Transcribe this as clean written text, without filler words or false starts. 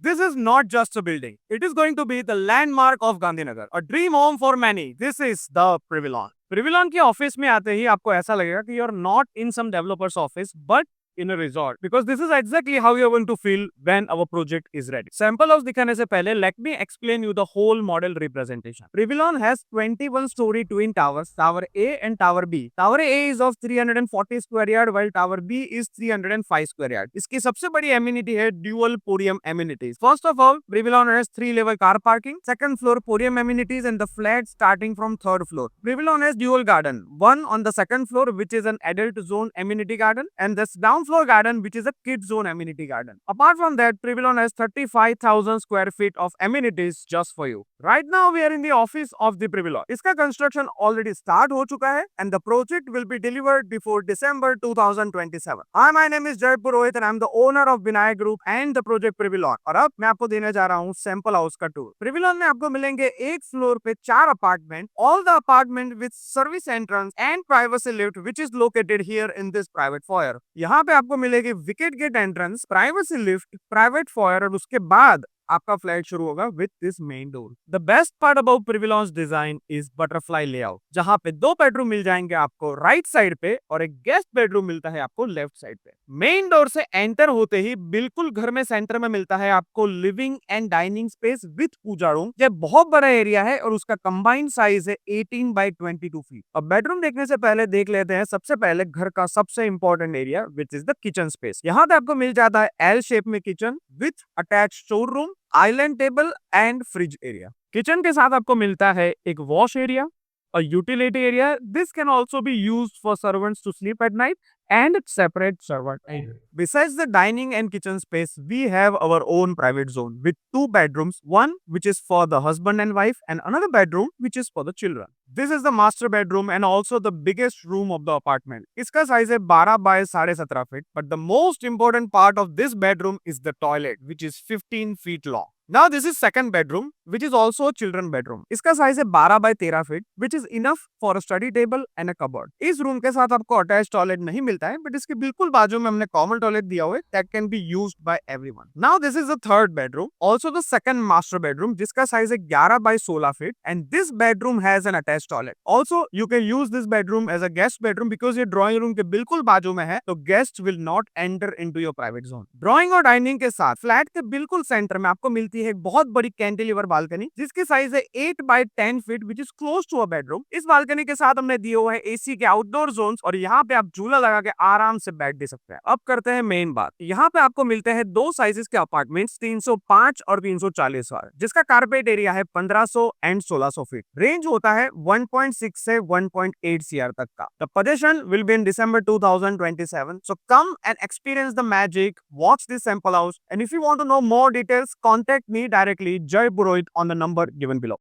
This is not just a building. It is going to be the landmark of Gandhinagar, a dream home for many. This is the Privilon. Privilon के office में आते ही आपको ऐसा लगेगा कि you're not in some developer's office, but in a resort, because this is exactly how you're going to feel when our project is ready. Sample house दिखाने से पहले let me explain you the whole model representation. Privilon has 21 story twin towers, Tower A and Tower B. Tower A is of 340 square yard while Tower B is 305 square yard. इसकी सबसे बड़ी amenity है dual podium amenities. First of all, Privilon has 3-level car parking, second floor podium amenities and the flat starting from third floor. Privilon has dual garden, one on the second floor which is an adult zone amenity garden and this down floor garden which is a kid zone amenity garden. Apart from that, Privilon has 35,000 square feet of amenities just for you. Right now we are in the office of the Privilon. इसका construction already start हो चुका है and the project will be delivered before December 2027. Hi, my name is Jay Purohit and I'm the owner of Vinayak Group and the project Privilon. और अब मैं आपको देने जा रहा हूँ सैंपल हाउस का टूर. Privilon में आपको मिलेंगे एक फ्लोर पे 4 apartment, all the apartment with service entrance and privacy lift which is located here in this private foyer. यहाँ पे आपको मिलेगी wicket gate entrance, privacy lift, private foyer और उसके बाद आपका फ्लैट शुरू होगा with this main door. The best part about Privilons design is butterfly layout, जहां पे 2 बेडरूम मिल जाएंगे आपको राइट साइड पे और एक गेस्ट बेडरूम मिलता है आपको लेफ्ट साइड पे. मेन डोर से एंटर होते ही बिल्कुल घर में सेंटर में मिलता है आपको living and dining space with puja room. यह बहुत बड़ा एरिया है और उसका कंबाइंड साइज है 18 बाई 22 फीट. अब बेडरूम देखने से पहले देख लेते हैं सबसे पहले घर का सबसे important area which is the kitchen space. यहाँ पे आपको मिल जाता है एल शेप में kitchen with attach store room, island table and fridge area. Kitchen के साथ आपको मिलता है एक wash area, a utility area. This can also be used for servants to sleep at night and separate servant area. Besides the dining and kitchen space, we have our own private zone with 2 bedrooms, one which is for the husband and wife and another bedroom which is for the children. This is the master bedroom and also the biggest room of the apartment. इसका size है 12 by 17.5 feet, but the most important part of this bedroom is the toilet which is 15 feet long. Now this is second bedroom which is also a children bedroom. इसका size है 12 by 13 feet which is enough for a study table and a cupboard. इस room के साथ आपको attach toilet नहीं मिलता है but इसके बिल्कुल बाजू में हमने कॉमन टॉयलेट दिया हुआ है that can be used by everyone. Now this is the third bedroom, also the second master bedroom जिसका साइज है 11 by 16 feet and this bedroom has an attached toilet. Also you can use this bedroom as a guest bedroom because ये drawing room के बिल्कुल बाजू में है तो guests will not enter into your private zone. Drawing और dining के साथ फ्लैट के बिल्कुल सेंटर में आपको मिलती है एक बहुत बड़ी कैंटिलीवर बालकनी जिसकी साइज है 8 by 10 feet which is close to a bedroom. इस बालकनी के साथ हमने दिए हुए हैं एसी के आउटडोर जोन्स और यहाँ पे आप झूला लगा के आराम से बैठ दे सकते हैं. अब करते हैं मेन बात. यहाँ पे आपको मिलते हैं 2 साइजेस के अपार्टमेंट्स 305 और 340 वाले जिसका कारपेट एरिया है 1500 एंड 1600 फीट. रेंज होता है 1.6 से 1.8 सीआर तक का. The position will be in December 2027. So come and experience the magic, watch this sample house and if you want to know more details contact me directly Jay Purohit on the number given below.